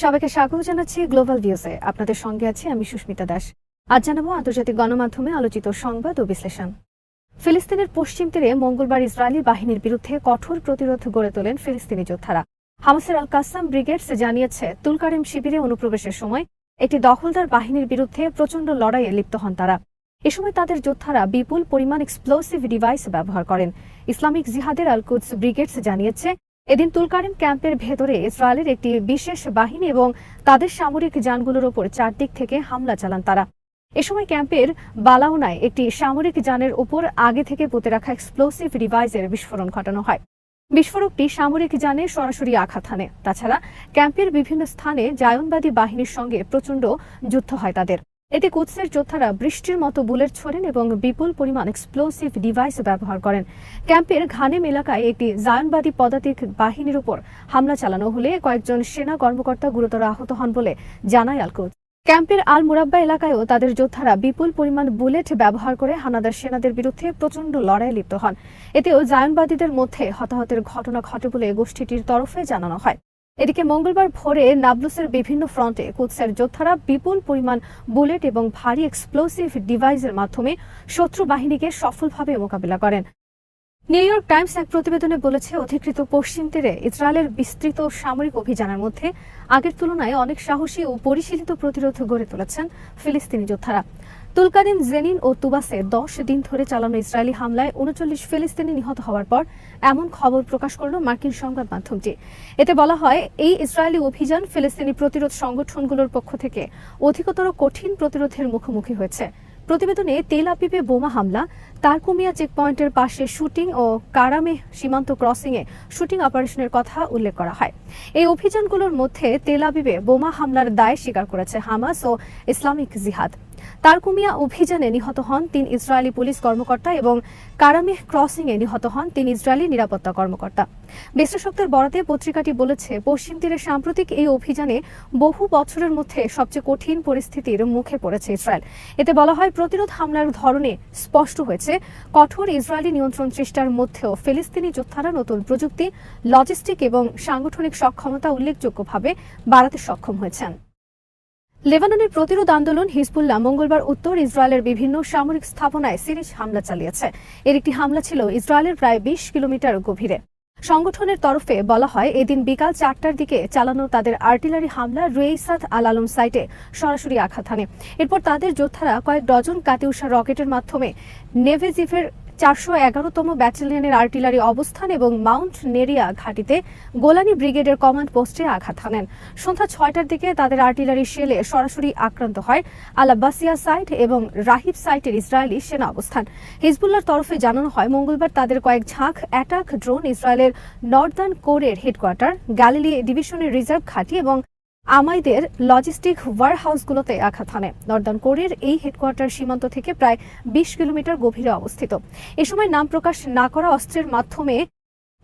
সবাইকে স্বাগত জানাচ্ছি গ্লোবাল ভিউজে। আপনাদের সঙ্গে আছি আমি সুস্মিতা দাস। আজ জানাবো আন্তর্জাতিক গণমাধ্যমে আলোচিত সংবাদ ও বিশ্লেষণ। ফিলিস্তিনের পশ্চিম তীরে মঙ্গলবার ইসরায়েলি বাহিনীর বিরুদ্ধে কঠোর প্রতিরোধ গড়ে তোলেন ফিলিস্তিনি যোদ্ধারা। হামাসের আল কাসাম ব্রিগেডস জানিয়েছে, তুলকারিম শিবিরে অনুপ্রবেশের সময় একটি দখলদার বাহিনীর বিরুদ্ধে প্রচণ্ড লড়াইয়ে লিপ্ত হন তারা। এ সময় তাদের যোদ্ধারা বিপুল পরিমাণ এক্সপ্লোসিভ ডিভাইস ব্যবহার করেন। ইসলামিক জিহাদের আল কুদস ব্রিগেডস জানিয়েছে, এদিন তুলকারিম ক্যাম্পের ভেতরে ইসরায়েলের একটি বিশেষ বাহিনী এবং তাদের সামরিক যানগুলোর ওপর চারদিক থেকে হামলা চালান তারা। এ সময় ক্যাম্পের বালাউনায় একটি সামরিক যানের ওপর আগে থেকে পুঁতে রাখা এক্সপ্লোসিভ ডিভাইসের বিস্ফোরণ ঘটানো হয়। বিস্ফোরকটি সামরিক যানে সরাসরি আঘাত হানে। তাছাড়া ক্যাম্পের বিভিন্ন স্থানে জায়নবাদী বাহিনীর সঙ্গে প্রচণ্ড যুদ্ধ হয় তাদের। এতে কুদসের যোদ্ধারা বৃষ্টির মতো বুলেট ছোড়েন এবং বিপুল পরিমাণ এক্সপ্লোসিভ ডিভাইস ব্যবহার করেন। ক্যাম্পের ঘানেম এলাকায় একটি জায়নবাদী পদাতিক বাহিনীর উপর হামলা চালানো হলে কয়েকজন সেনা কর্মকর্তা গুরুতর আহত হন বলে জানায় আল কুদস। ক্যাম্পের আল মুরাব্বা এলাকায়ও তাদের যোদ্ধারা বিপুল পরিমাণ বুলেট ব্যবহার করে হানাদার সেনাদের বিরুদ্ধে প্রচণ্ড লড়াইয়ে লিপ্ত হন। এতেও জায়নবাদীদের মধ্যে হতাহতের ঘটনা ঘটে বলে গোষ্ঠীটির তরফে জানানো হয়। এদিকে মঙ্গলবার ভোরে নাবলুসের বিভিন্ন ফ্রন্টে কুদসের যোদ্ধারা বিপুল পরিমাণ বুলেট এবং ভারী এক্সপ্লোসিভ ডিভাইসের মাধ্যমে শত্রু বাহিনীকে সফলভাবে মোকাবিলা করেন। নিউ ইয়র্ক টাইমস এক প্রতিবেদনে বলেছে, অধিকৃত পশ্চিম তীরে ইসরায়েলের বিস্তৃত সামরিক অভিযানের মধ্যে আগের তুলনায় অনেক সাহসী ও পরিশীলিত প্রতিরোধ গড়ে তুলেছেন ফিলিস্তিনি যোদ্ধারা। তুলকারিম, জেনিন ও তুবাসে 10 দিন ধরে চালানো ইসরায়েলি হামলায় 39 ফিলিস্তিনি নিহত হওয়ার পর এমন খবর প্রকাশ করল মার্কিন সংবাদ মাধ্যমটি। এতে বলা হয়, এই ইসরায়েলি অভিযান ফিলিস্তিনি প্রতিরোধ সংগঠনগুলোর পক্ষ থেকে অধিকতর কঠিন প্রতিরোধের মুখোমুখি হয়েছে। প্রতিবেদনে তেল আবিবে বোমা হামলা, তারকুমিয়া চেকপয়েন্টের পাশে শুটিং ও কারামে সীমান্ত ক্রসিংয়ে শুটিং অপারেশনের কথা উল্লেখ করা হয়। এই অভিযানগুলোর মধ্যে তেল আবিবে বোমা হামলার দায় স্বীকার করেছে হামাস ও ইসলামিক জিহাদ। তারকুমিয়া অভিযানে নিহত হন 3 ইসরায়েলি পুলিশ কর্মকর্তা এবং কারামে ক্রসিংয়ে নিহত হন 3 ইসরায়েলি নিরাপত্তা কর্মকর্তা। বিশ্লেষকদের বরাতে পত্রিকাটি বলেছে, পশ্চিম তীরে সাম্প্রতিক এই অভিযানে বহু বছরের মধ্যে সবচেয়ে কঠিন পরিস্থিতির মুখে পড়েছে ইসরায়েল। এতে বলা হয়, প্রতিরোধ হামলার ধরনে স্পষ্ট হয়েছে, কঠোর ইসরায়েলি নিয়ন্ত্রণ চেষ্টার মধ্যেও ফিলিস্তিনি যোদ্ধারা নতুন প্রযুক্তি, লজিস্টিক এবং সাংগঠনিক সক্ষমতা উল্লেখযোগ্যভাবে বাড়াতে সক্ষম হয়েছেন। লেবাননের প্রতিরোধ আন্দোলন হিজবুল্লাহ মঙ্গলবার উত্তর ইসরায়েলের বিভিন্ন সামরিক স্থাপনায় সিরিজ হামলা চালিয়েছে। এর একটি হামলা ছিল ইসরায়েলের প্রায় 20 কিলোমিটার গভীরে। সংগঠনের তরফে বলা হয়, এদিন বিকাল 4টার দিকে চালানো তাদের আর্টিলারি হামলা রুয়েইসাত আল আলম সাইটে সরাসরি আঘাত হানে। এরপর তাদের যোদ্ধারা কয়েক ডজন কাতিউষা রকেটের মাধ্যমে নেভেজিভের 411তম ব্যাটালিয়নের আর্টিলারি অবস্থান এবং মাউন্ট নেরিয়া ঘাঁটিতে গোলানি ব্রিগেডের কমান্ড পোস্টে আঘাত হানেন। সন্ধ্যা 6টার দিকে তাদের আর্টিলারি শেলে সরাসরি আক্রান্ত হয় আল আব্বাসিয়া সাইট এবং রাহিব সাইটের ইসরায়েলি সেনা অবস্থান। হিজবুল্লাহর তরফে জানানো হয়, মঙ্গলবার তাদের কয়েক ঝাঁক অ্যাটাক ড্রোন ইসরায়েলের নর্দার্ন কোরের হেডকোয়ার্টার, গ্যালিলি ডিভিশনের রিজার্ভ ঘাঁটি এবং আমাইদের লজিস্টিক ওয়ারহাউসগুলোতে আঘাত হানে। নর্দার্ন কোরের এই হেডকোয়ার্টার সীমান্ত থেকে প্রায় 20 কিলোমিটার গভীরে অবস্থিত। এ সময় নাম প্রকাশ না করা অস্ত্রের মাধ্যমে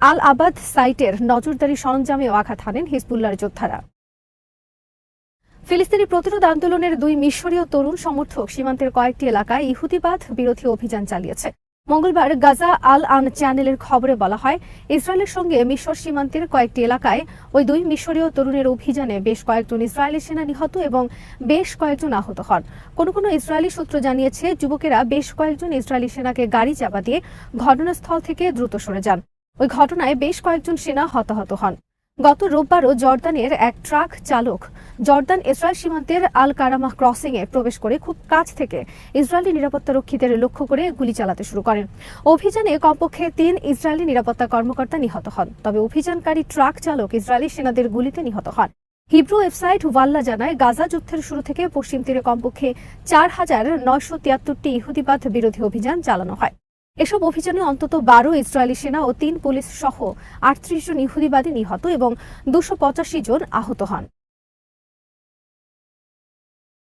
আল আবাদ সাইটের নজরদারি সরঞ্জামেও আঘাত হানেন হিজবুল্লাহর যোদ্ধারা। ফিলিস্তিনি প্রতিরোধ আন্দোলনের 2 মিশরীয় তরুণ সমর্থক সীমান্তের কয়েকটি এলাকায় ইহুদিবাদ বিরোধী অভিযান চালিয়েছে। মঙ্গলবার গাজা আল আন চ্যানেলের খবরে বলা হয়, ইসরায়েলের সঙ্গে মিশর সীমান্তের কয়েকটি এলাকায় ওই 2 মিশরীয় তরুণের অভিযানে বেশ কয়েকজন ইসরায়েলি সেনা নিহত এবং বেশ কয়েকজন আহত হন। কোনো ইসরায়েলি সূত্র জানিয়েছে, যুবকেরা বেশ কয়েকজন ইসরায়েলি সেনাকে গাড়ি চাপা দিয়ে ঘটনাস্থল থেকে দ্রুত সরে যান। ওই ঘটনায় বেশ কয়েকজন সেনা হতাহত হন। গত রোববারও জর্দানের এক ট্রাক চালক জর্দান ইসরায়েল সীমান্তের আল কারামাহ ক্রসিংয়ে প্রবেশ করে খুব কাছ থেকে ইসরায়েলি নিরাপত্তা রক্ষীদের লক্ষ্য করে গুলি চালাতে শুরু করেন। অভিযানে কমপক্ষে 3 ইসরায়েলি নিরাপত্তা কর্মকর্তা নিহত হন। তবে অভিযানকারী ট্রাক চালক ইসরায়েলি সেনাদের গুলিতে নিহত হন। হিব্রু ওয়েবসাইট ওয়াল্লা জানায়, গাজা যুদ্ধের শুরু থেকে পশ্চিম তীরে কমপক্ষে 4973টি ইহুদিবাদ বিরোধী অভিযান চালানো হয়। এসব অভিযানে অন্তত 12 ইসরায়েলি সেনা ও 3 পুলিশ সহ 38 জন ইহুদিবাদী নিহত এবং 285 জন আহত হন।